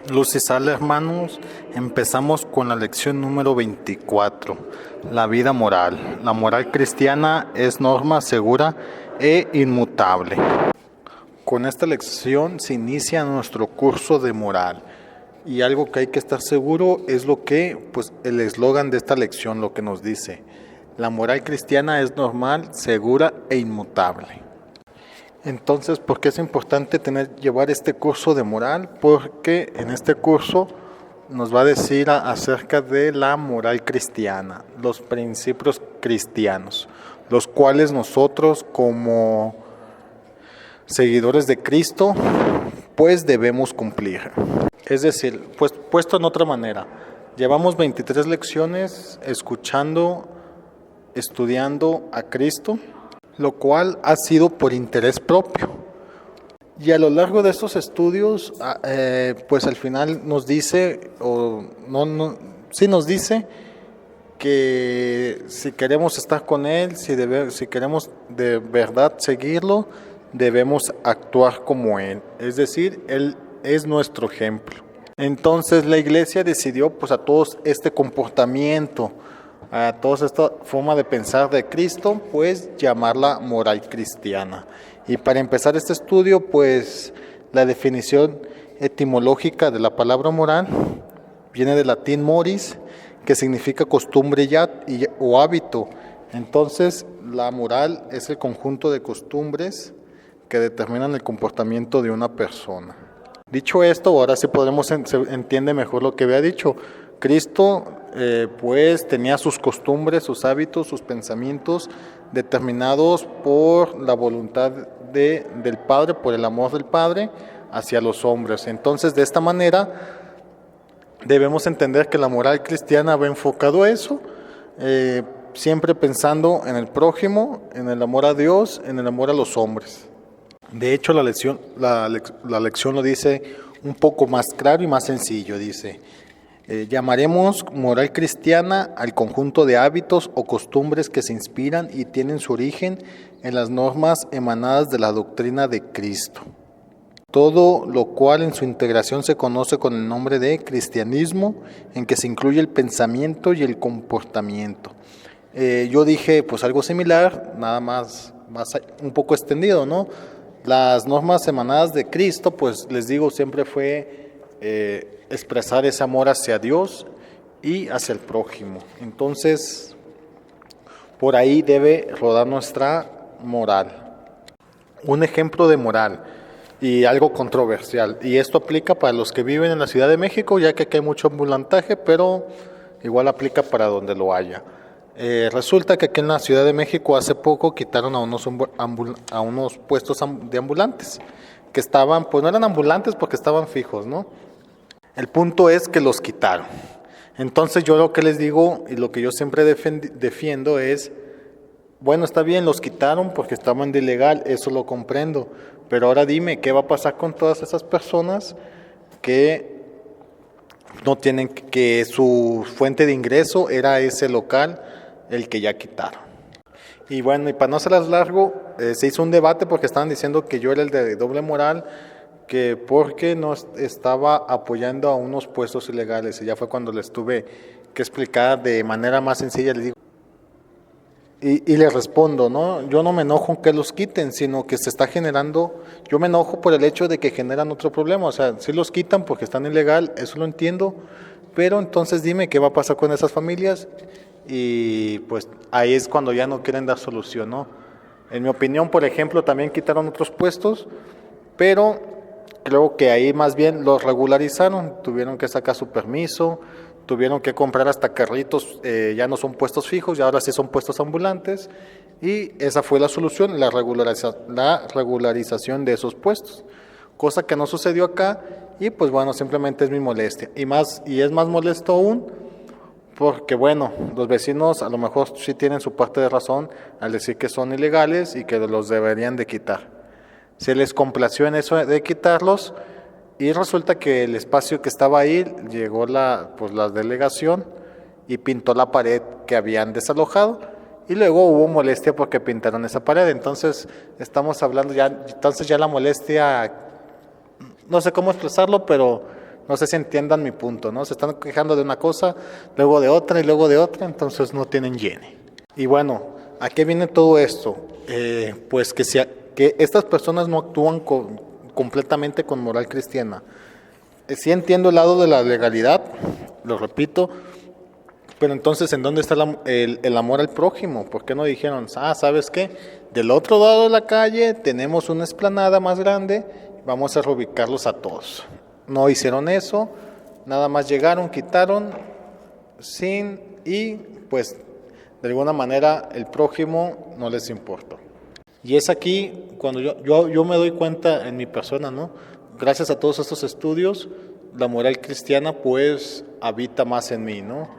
Luz y sal, hermanos, empezamos con la lección número 24, la vida moral. La moral cristiana es norma segura e inmutable. Con esta lección se inicia nuestro curso de moral. Y algo que hay que estar seguro es lo que, el eslogan de esta lección, lo que nos dice. La moral cristiana es normal, segura e inmutable. Entonces, ¿por qué es importante llevar este curso de moral? Porque en este curso nos va a decir acerca de la moral cristiana, los principios cristianos, los cuales nosotros como seguidores de Cristo, pues debemos cumplir. Es decir, puesto en otra manera, llevamos 23 lecciones escuchando, estudiando a Cristo, lo cual ha sido por interés propio. Y a lo largo de estos estudios, pues al final nos dice, nos dice que si queremos estar con Él, si queremos de verdad seguirlo, debemos actuar como Él. Es decir, Él es nuestro ejemplo. Entonces la Iglesia decidió a todos este comportamiento, a toda esta forma de pensar de Cristo, llamarla moral cristiana. Y para empezar este estudio, la definición etimológica de la palabra moral viene del latín moris, que significa costumbre o hábito. Entonces, la moral es el conjunto de costumbres que determinan el comportamiento de una persona. Dicho esto, ahora sí se entiende mejor lo que había dicho. Cristo tenía sus costumbres, sus hábitos, sus pensamientos determinados por la voluntad del Padre, por el amor del Padre hacia los hombres. Entonces, de esta manera debemos entender que la moral cristiana va enfocado a eso, siempre pensando en el prójimo, en el amor a Dios, en el amor a los hombres. De hecho, la lección lo dice un poco más claro y más sencillo. Dice: llamaremos moral cristiana al conjunto de hábitos o costumbres que se inspiran y tienen su origen en las normas emanadas de la doctrina de Cristo. Todo lo cual en su integración se conoce con el nombre de cristianismo, en que se incluye el pensamiento y el comportamiento. Yo dije algo similar, nada más un poco extendido, ¿no? Las normas emanadas de Cristo, les digo, siempre fue expresar ese amor hacia Dios y hacia el prójimo. Entonces, por ahí debe rodar nuestra moral. Un ejemplo de moral y algo controversial, y esto aplica para los que viven en la Ciudad de México, ya que aquí hay mucho ambulantaje, pero igual aplica para donde lo haya. Resulta que aquí en la Ciudad de México hace poco quitaron a unos puestos de ambulantes que estaban, no eran ambulantes porque estaban fijos, ¿no? El punto es que los quitaron. Entonces yo lo que les digo y lo que yo siempre defiendo es, bueno, está bien, los quitaron porque estaban de ilegal, eso lo comprendo, pero ahora dime, ¿qué va a pasar con todas esas personas que no tienen, que su fuente de ingreso era ese local, el que ya quitaron? Y bueno, y para no hacerlas largo, se hizo un debate porque estaban diciendo que yo era el de doble moral, que porque no estaba apoyando a unos puestos ilegales. Y ya fue cuando les tuve que explicar de manera más sencilla, les digo, y les respondo, ¿no? Yo no me enojo que los quiten, sino que se está generando, yo me enojo por el hecho de que generan otro problema. O sea, si los quitan porque están ilegal, eso lo entiendo, pero entonces dime qué va a pasar con esas familias, y ahí es cuando ya no quieren dar solución, ¿no? En mi opinión, por ejemplo, también quitaron otros puestos, pero creo que ahí más bien los regularizaron, tuvieron que sacar su permiso, tuvieron que comprar hasta carritos, ya no son puestos fijos, y ahora sí son puestos ambulantes, y esa fue la solución, la regularización de esos puestos, cosa que no sucedió acá, y simplemente es mi molestia, y es más molesto aún, porque los vecinos a lo mejor sí tienen su parte de razón al decir que son ilegales y que los deberían de quitar. Se les complació en eso de quitarlos, y resulta que el espacio que estaba ahí llegó la delegación y pintó la pared que habían desalojado, y luego hubo molestia porque pintaron esa pared. Entonces estamos hablando ya la molestia, no sé cómo expresarlo, pero No sé si entiendan mi punto, ¿no? Se están quejando de una cosa, luego de otra y luego de otra, entonces no tienen higiene. Y bueno, ¿a qué viene todo esto? Pues que estas personas no actúan completamente con moral cristiana. Sí entiendo el lado de la legalidad, lo repito, pero entonces, ¿en dónde está el amor al prójimo? ¿Por qué no dijeron, ¿sabes qué? Del otro lado de la calle tenemos una explanada más grande, vamos a reubicarlos a todos? No hicieron eso, nada más llegaron, quitaron, y pues de alguna manera el prójimo no les importó. Y es aquí cuando yo me doy cuenta en mi persona, ¿no? Gracias a todos estos estudios, la moral cristiana pues habita más en mí, ¿no?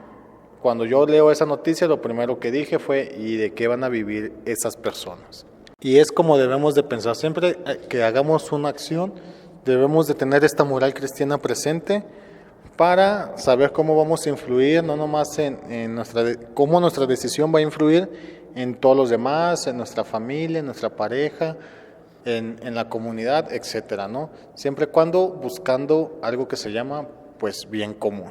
Cuando yo leo esa noticia, lo primero que dije fue, ¿y de qué van a vivir esas personas? Y es como debemos de pensar, siempre que hagamos una acción, debemos de tener esta moral cristiana presente para saber cómo vamos a influir, no nomás en cómo nuestra decisión va a influir en todos los demás, en nuestra familia, en nuestra pareja, en la comunidad, etcétera, ¿no? Siempre y cuando buscando algo que se llama, pues, bien común.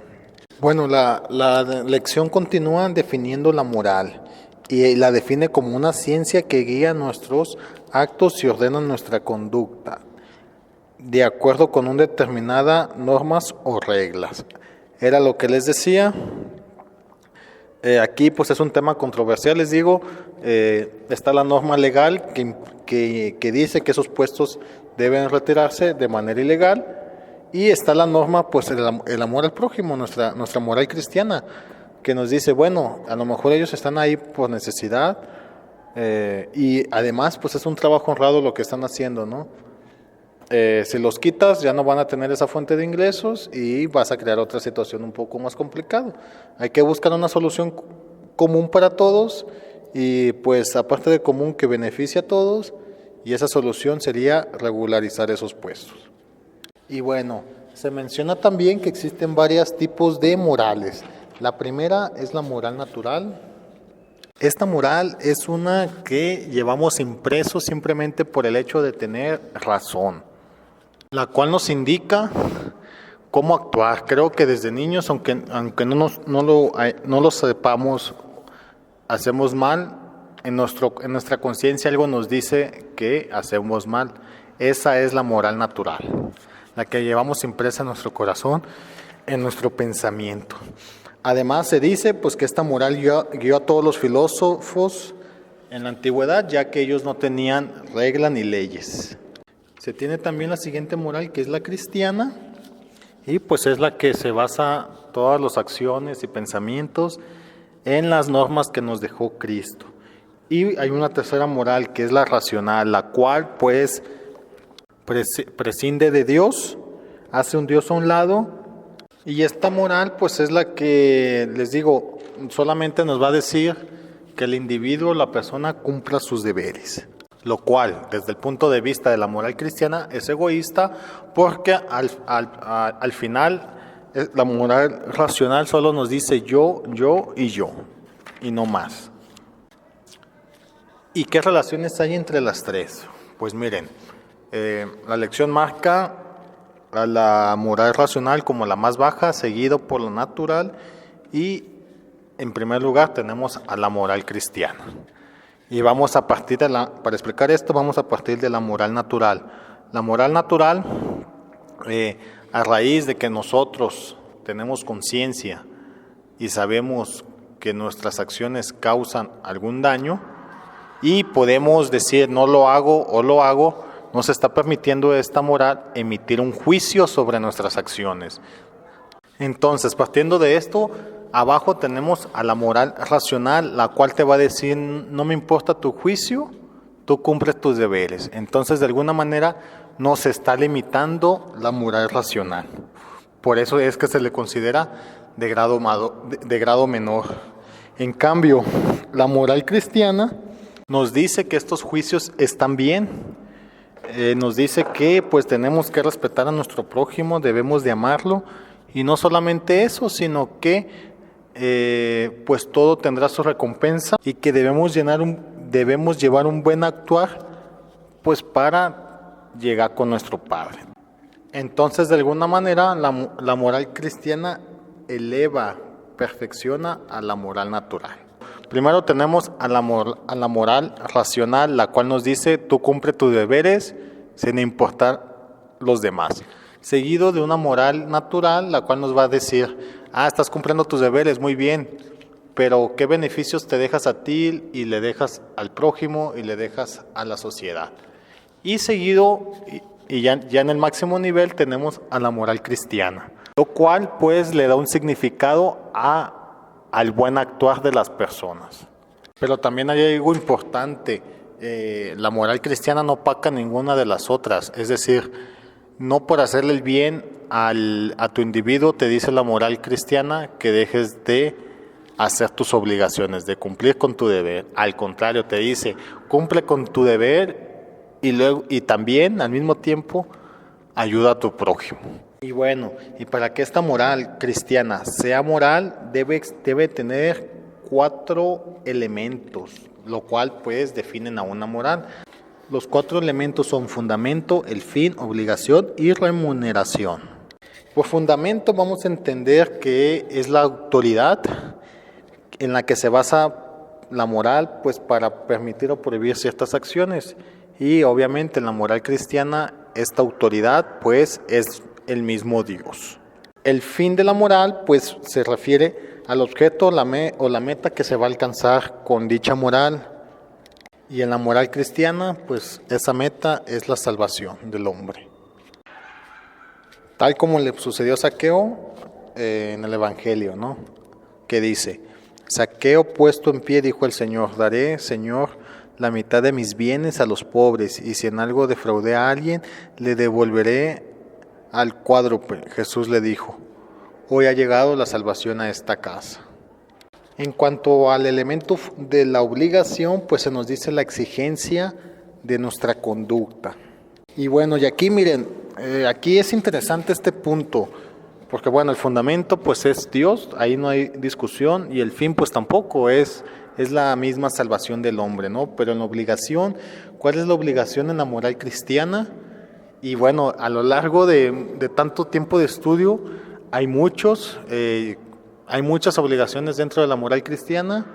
Bueno, la lección continúa definiendo la moral y la define como una ciencia que guía nuestros actos y ordena nuestra conducta de acuerdo con una determinada normas o reglas. Era lo que les decía. Aquí pues es un tema controversial, les digo, está la norma legal que dice que esos puestos deben retirarse de manera ilegal, y está la norma, pues el amor al prójimo, nuestra moral cristiana, que nos dice, bueno, a lo mejor ellos están ahí por necesidad, y además pues es un trabajo honrado lo que están haciendo, ¿no? Si los quitas ya no van a tener esa fuente de ingresos y vas a crear otra situación un poco más complicada. Hay que buscar una solución común para todos y pues aparte de común que beneficie a todos, y esa solución sería regularizar esos puestos. Y bueno, se menciona también que existen varios tipos de morales. La primera es la moral natural. Esta moral es una que llevamos impreso simplemente por el hecho de tener razón, la cual nos indica cómo actuar. Creo que desde niños, aunque no lo sepamos, hacemos mal, en nuestra conciencia algo nos dice que hacemos mal. Esa es la moral natural, la que llevamos impresa en nuestro corazón, en nuestro pensamiento. Además se dice pues que esta moral guió a todos los filósofos en la antigüedad, ya que ellos no tenían regla ni leyes. Se tiene también la siguiente moral, que es la cristiana, y pues es la que se basa todas las acciones y pensamientos en las normas que nos dejó Cristo. Y hay una tercera moral, que es la racional, la cual pues prescinde de Dios, hace un Dios a un lado, y esta moral pues es la que, les digo, solamente nos va a decir que el individuo, la persona, cumpla sus deberes. Lo cual, desde el punto de vista de la moral cristiana, es egoísta, porque al final la moral racional solo nos dice yo, y no más. ¿Y qué relaciones hay entre las tres? Pues miren, la lección marca a la moral racional como la más baja, seguido por la natural, y en primer lugar tenemos a la moral cristiana. Y vamos a partir para explicar esto, vamos a partir de la moral natural. La moral natural, a raíz de que nosotros tenemos conciencia y sabemos que nuestras acciones causan algún daño, y podemos decir no lo hago o lo hago, nos está permitiendo esta moral emitir un juicio sobre nuestras acciones. Entonces, partiendo de esto, abajo tenemos a la moral racional, la cual te va a decir, no me importa tu juicio, tú cumples tus deberes. Entonces, de alguna manera, nos está limitando la moral racional. Por eso es que se le considera de grado menor. En cambio, la moral cristiana nos dice que estos juicios están bien. Nos dice que pues tenemos que respetar a nuestro prójimo, debemos de amarlo, y no solamente eso, sino que pues todo tendrá su recompensa, y que debemos llevar un buen actuar pues para llegar con nuestro Padre. Entonces, de alguna manera, la moral cristiana eleva, perfecciona a la moral natural. Primero tenemos a la moral racional, la cual nos dice, tú cumple tus deberes sin importar los demás. Seguido de una moral natural, la cual nos va a decir, estás cumpliendo tus deberes, muy bien, pero ¿qué beneficios te dejas a ti y le dejas al prójimo y le dejas a la sociedad? Y seguido, y ya en el máximo nivel, tenemos a la moral cristiana, lo cual pues le da un significado al buen actuar de las personas. Pero también hay algo importante, la moral cristiana no opaca ninguna de las otras, es decir, no por hacerle el bien a tu individuo te dice la moral cristiana que dejes de hacer tus obligaciones, de cumplir con tu deber. Al contrario, te dice, cumple con tu deber y también al mismo tiempo ayuda a tu prójimo. Y bueno, y para que esta moral cristiana sea moral, debe tener 4 elementos, lo cual pues definen a una moral. Los 4 elementos son fundamento, el fin, obligación y remuneración. Por fundamento vamos a entender que es la autoridad en la que se basa la moral, pues para permitir o prohibir ciertas acciones. Y obviamente en la moral cristiana esta autoridad pues es el mismo Dios. El fin de la moral pues se refiere al objeto o la meta que se va a alcanzar con dicha moral. Y en la moral cristiana pues esa meta es la salvación del hombre. Tal como le sucedió a Zaqueo en el Evangelio, ¿no? Que dice, Zaqueo puesto en pie dijo el Señor, daré, Señor, la mitad de mis bienes a los pobres, y si en algo defraudé a alguien, le devolveré al cuádruple. Jesús le dijo, hoy ha llegado la salvación a esta casa. En cuanto al elemento de la obligación, pues se nos dice la exigencia de nuestra conducta. Y bueno, y aquí miren, aquí es interesante este punto, porque bueno, el fundamento pues es Dios, ahí no hay discusión, y el fin pues tampoco es la misma salvación del hombre, ¿no? Pero en la obligación, ¿cuál es la obligación en la moral cristiana? Y bueno, a lo largo de tanto tiempo de estudio, hay muchas obligaciones dentro de la moral cristiana,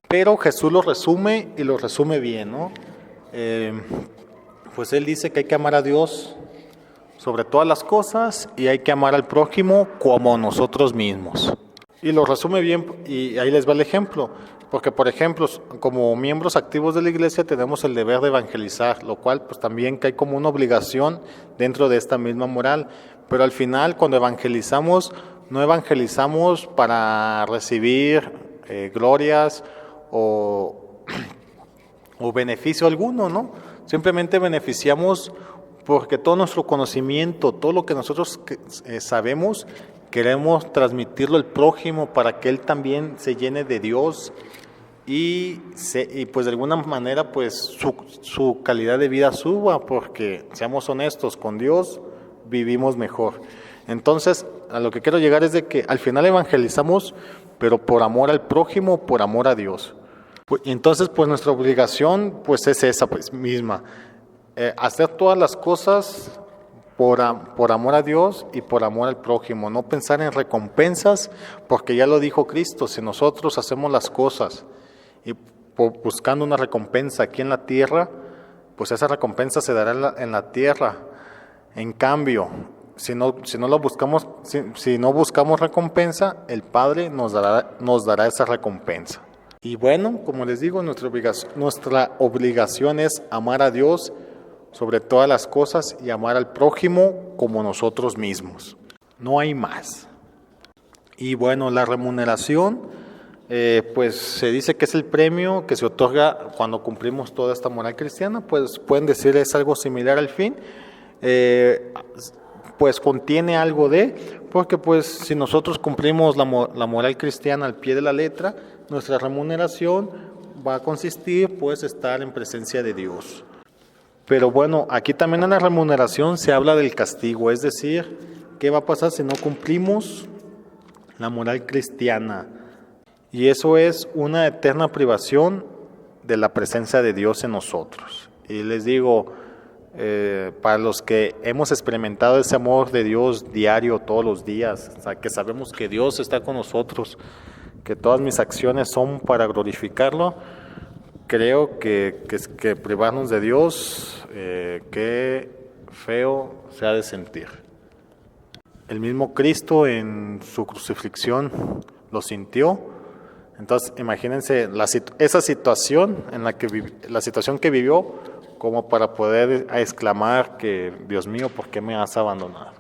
pero Jesús lo resume y lo resume bien, ¿no? Pues Él dice que hay que amar a Dios sobre todas las cosas y hay que amar al prójimo como nosotros mismos. Y lo resume bien y ahí les va el ejemplo. Porque, por ejemplo, como miembros activos de la iglesia tenemos el deber de evangelizar, lo cual pues también cae como una obligación dentro de esta misma moral. Pero al final, cuando evangelizamos, no evangelizamos para recibir glorias o beneficio alguno, ¿no? Simplemente beneficiamos porque todo nuestro conocimiento, todo lo que nosotros sabemos, queremos transmitirlo al prójimo para que él también se llene de Dios y pues de alguna manera pues su calidad de vida suba, porque seamos honestos, con Dios vivimos mejor. Entonces, a lo que quiero llegar es de que al final evangelizamos, pero por amor al prójimo, por amor a Dios. Y entonces, pues nuestra obligación pues es esa pues misma, hacer todas las cosas por amor a Dios y por amor al prójimo, no pensar en recompensas, porque ya lo dijo Cristo, si nosotros hacemos las cosas y buscando una recompensa aquí en la tierra, pues esa recompensa se dará en la tierra. En cambio, si no buscamos recompensa, el Padre nos dará esa recompensa. Y bueno, como les digo, nuestra obligación es amar a Dios sobre todas las cosas y amar al prójimo como nosotros mismos. No hay más. Y bueno, la remuneración, pues se dice que es el premio que se otorga cuando cumplimos toda esta moral cristiana, pues pueden decir es algo similar al fin, pues contiene algo porque pues si nosotros cumplimos la moral cristiana al pie de la letra, nuestra remuneración va a consistir pues estar en presencia de Dios. Pero bueno, aquí también en la remuneración se habla del castigo, es decir, ¿qué va a pasar si no cumplimos la moral cristiana? Y eso es una eterna privación de la presencia de Dios en nosotros. Y les digo, para los que hemos experimentado ese amor de Dios diario, todos los días, o sea, que sabemos que Dios está con nosotros, que todas mis acciones son para glorificarlo, creo que privarnos de Dios, qué feo se ha de sentir. El mismo Cristo en su crucifixión lo sintió. Entonces, imagínense esa situación en la situación que vivió, como para poder exclamar que, Dios mío, ¿por qué me has abandonado?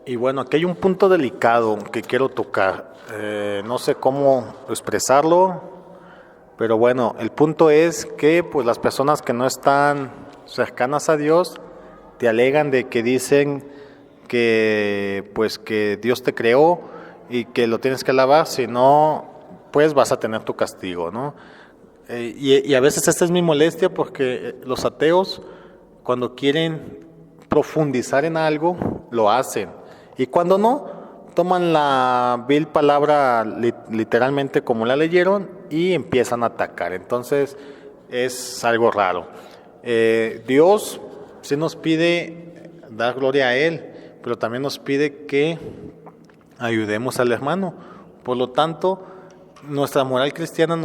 Y bueno, aquí hay un punto delicado que quiero tocar. No sé cómo expresarlo, pero bueno, el punto es que pues las personas que no están cercanas a Dios te alegan de que dicen que pues que Dios te creó y que lo tienes que alabar, si no pues vas a tener tu castigo, ¿no? Y a veces esta es mi molestia, porque los ateos, cuando quieren profundizar en algo, lo hacen, y cuando no, toman la vil palabra literalmente como la leyeron y empiezan a atacar. Entonces es algo raro. Dios sí nos pide dar gloria a Él, pero también nos pide que ayudemos al hermano. Por lo tanto, nuestra moral cristiana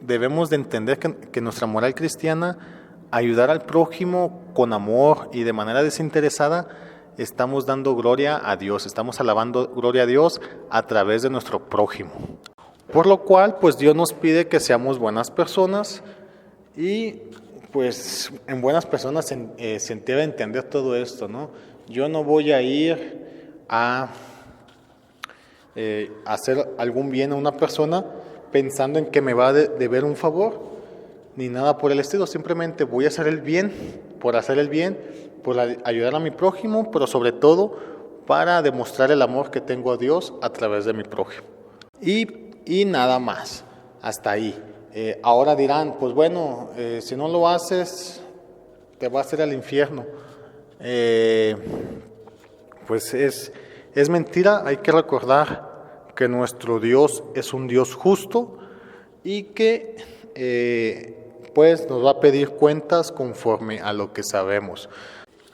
debemos de entender que nuestra moral cristiana, ayudar al prójimo con amor y de manera desinteresada, estamos dando gloria a Dios, estamos alabando gloria a Dios a través de nuestro prójimo. Por lo cual, pues Dios nos pide que seamos buenas personas, y pues en buenas personas se debe entender todo esto, ¿no? Yo no voy a ir a hacer algún bien a una persona pensando en que me va a deber un favor, ni nada por el estilo. Simplemente voy a hacer el bien, por ayudar a mi prójimo, pero sobre todo para demostrar el amor que tengo a Dios a través de mi prójimo. Y nada más, hasta ahí. Ahora dirán, pues bueno, si no lo haces, te vas a ir al infierno. Pues es mentira. Hay que recordar que nuestro Dios es un Dios justo, y que pues nos va a pedir cuentas conforme a lo que sabemos.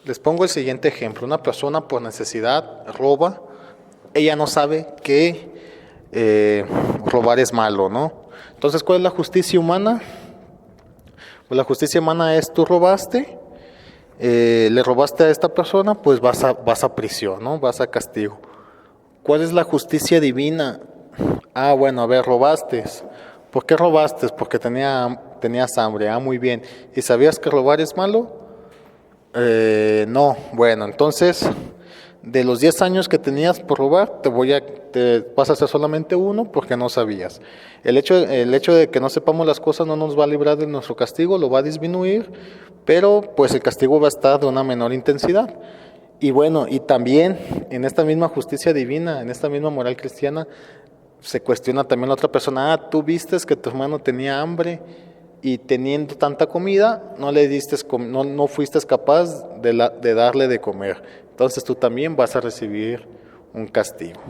Les pongo el siguiente ejemplo. Una persona por necesidad roba. Ella no sabe que robar es malo, ¿no? Entonces, ¿cuál es la justicia humana? Pues la justicia humana es: tú robaste, le robaste a esta persona, pues vas a prisión, ¿no? Vas a castigo. ¿Cuál es la justicia divina? Bueno, a ver, robaste. ¿Por qué robaste? Porque tenías hambre. Muy bien. ¿Y sabías que robar es malo? No. Bueno, entonces, de los 10 años que tenías por robar, te vas a hacer solamente uno porque no sabías. El hecho de que no sepamos las cosas no nos va a librar de nuestro castigo, lo va a disminuir, pero pues el castigo va a estar de una menor intensidad. Y bueno, y también en esta misma justicia divina, en esta misma moral cristiana, se cuestiona también la otra persona. Tú vistes que tu hermano tenía hambre, y teniendo tanta comida, no fuiste capaz de darle de comer. Entonces tú también vas a recibir un castigo.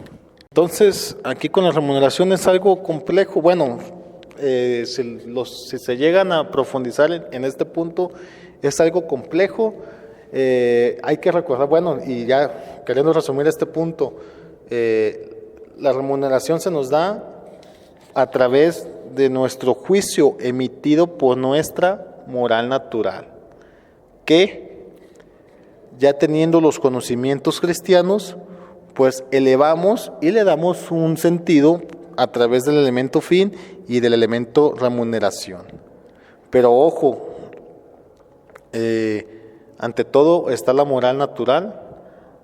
Entonces, aquí con la remuneración es algo complejo. Bueno, si se llegan a profundizar en este punto, es algo complejo. Hay que recordar, bueno, y ya queriendo resumir este punto, la remuneración se nos da a través de nuestro juicio emitido por nuestra moral natural, que ya teniendo los conocimientos cristianos, pues elevamos y le damos un sentido a través del elemento fin y del elemento remuneración. Pero ojo, ante todo está la moral natural,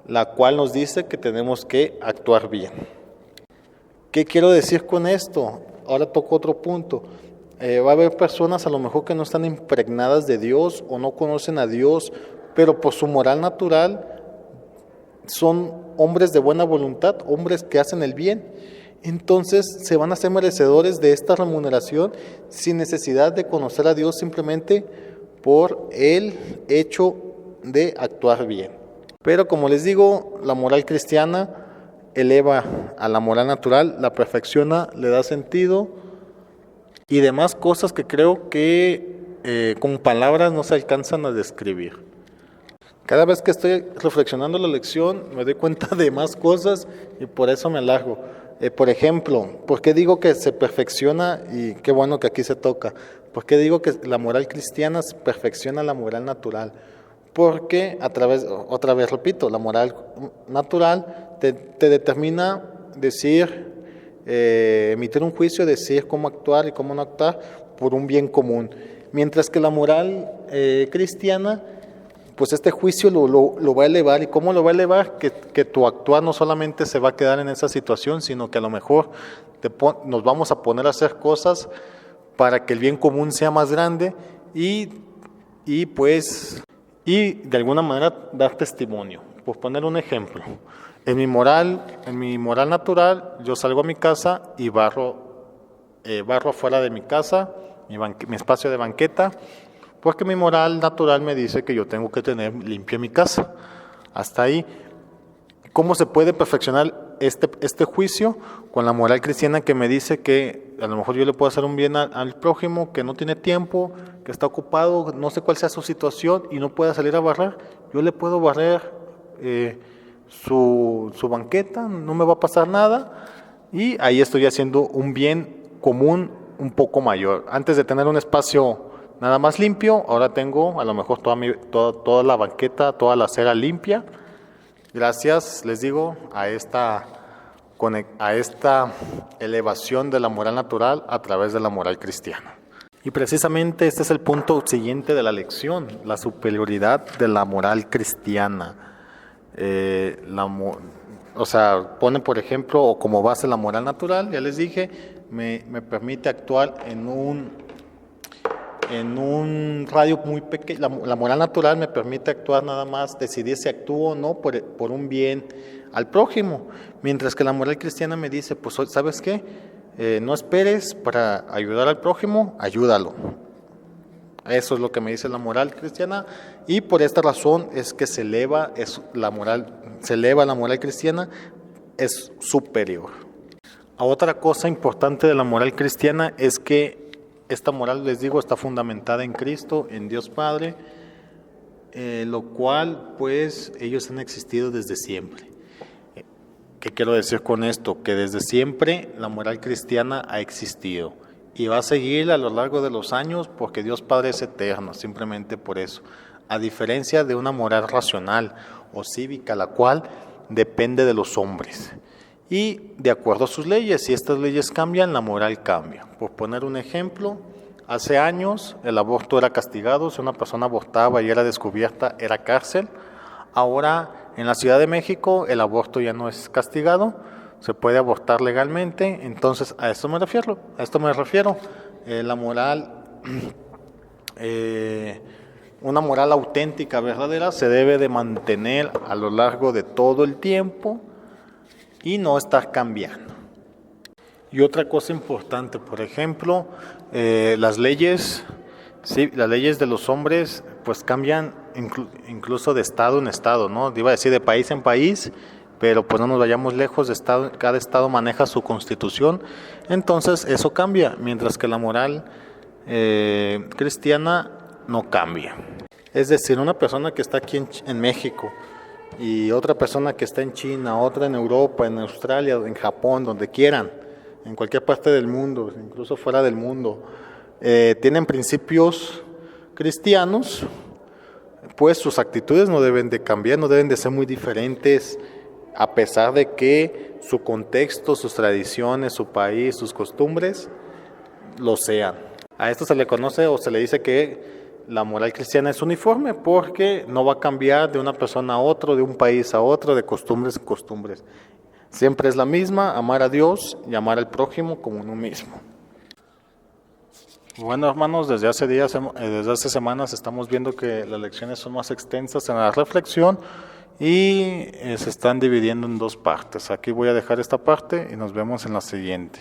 la cual nos dice que tenemos que actuar bien. ¿Qué quiero decir con esto? Ahora toco otro punto. Va a haber personas a lo mejor que no están impregnadas de Dios o no conocen a Dios, pero por su moral natural son hombres de buena voluntad, hombres que hacen el bien. Entonces se van a ser merecedores de esta remuneración sin necesidad de conocer a Dios, simplemente por el hecho de actuar bien. Pero como les digo, la moral cristiana eleva a la moral natural, la perfecciona, le da sentido y demás cosas que creo que con palabras no se alcanzan a describir. Cada vez que estoy reflexionando la lección me doy cuenta de más cosas y por eso me alargo. Por ejemplo, ¿por qué digo que se perfecciona? Y qué bueno que aquí se toca. ¿Por qué digo que la moral cristiana se perfecciona la moral natural? Porque otra vez repito, la moral natural te determina decir, emitir un juicio, decir cómo actuar y cómo no actuar por un bien común. Mientras que la moral cristiana, pues este juicio lo va a elevar. ¿Y cómo lo va a elevar? Que tu actuar no solamente se va a quedar en esa situación, sino que a lo mejor nos vamos a poner a hacer cosas para que el bien común sea más grande y de alguna manera dar testimonio. Por poner un ejemplo, en mi moral natural, yo salgo a mi casa y barro afuera de mi casa, mi espacio de banqueta, porque mi moral natural me dice que yo tengo que tener limpia mi casa. Hasta ahí. ¿Cómo se puede perfeccionar este juicio? Con la moral cristiana que me dice que a lo mejor yo le puedo hacer un bien al prójimo, que no tiene tiempo, que está ocupado, no sé cuál sea su situación y no pueda salir a barrer. Yo le puedo barrer su banqueta, no me va a pasar nada y ahí estoy haciendo un bien común un poco mayor. Antes de tener un espacio nada más limpio, ahora tengo a lo mejor toda la banqueta, toda la acera limpia. Gracias, les digo, a esta elevación de la moral natural a través de la moral cristiana. Y precisamente este es el punto siguiente de la lección, la superioridad de la moral cristiana. Pone por ejemplo, o como base la moral natural, ya les dije, me permite actuar en un radio muy pequeño. La moral natural me permite actuar nada más, decidir si actúo o no por un bien al prójimo, mientras que la moral cristiana me dice, pues ¿sabes qué? No esperes para ayudar al prójimo, ayúdalo. Eso es lo que me dice la moral cristiana y por esta razón es que se eleva la moral cristiana, es superior. Otra cosa importante de la moral cristiana es que esta moral, les digo, está fundamentada en Cristo, en Dios Padre, lo cual, pues, ellos han existido desde siempre. ¿Qué quiero decir con esto? Que desde siempre la moral cristiana ha existido y va a seguir a lo largo de los años porque Dios Padre es eterno, simplemente por eso. A diferencia de una moral racional o cívica, la cual depende de los hombres. Y de acuerdo a sus leyes, si estas leyes cambian, la moral cambia. Por poner un ejemplo, hace años el aborto era castigado, si una persona abortaba y era descubierta, era cárcel. Ahora en la Ciudad de México el aborto ya no es castigado, se puede abortar legalmente, entonces a esto me refiero. La moral, una moral auténtica, verdadera, se debe de mantener a lo largo de todo el tiempo y no estar cambiando. Y otra cosa importante, por ejemplo, las leyes de los hombres pues cambian incluso de estado en estado, ¿no? Iba a decir de país en país, pero pues no nos vayamos lejos, cada estado maneja su constitución, entonces eso cambia, mientras que la moral cristiana no cambia. Es decir, una persona que está aquí en México y otra persona que está en China, otra en Europa, en Australia, en Japón, donde quieran, en cualquier parte del mundo, incluso fuera del mundo, tienen principios cristianos, pues sus actitudes no deben de cambiar, no deben de ser muy diferentes, a pesar de que su contexto, sus tradiciones, su país, sus costumbres lo sean. A esto se le conoce o se le dice que la moral cristiana es uniforme porque no va a cambiar de una persona a otro, de un país a otro, de costumbres a costumbres. Siempre es la misma, amar a Dios y amar al prójimo como uno mismo. Bueno, hermanos, desde hace semanas estamos viendo que las lecciones son más extensas en la reflexión y se están dividiendo en dos partes. Aquí voy a dejar esta parte y nos vemos en la siguiente.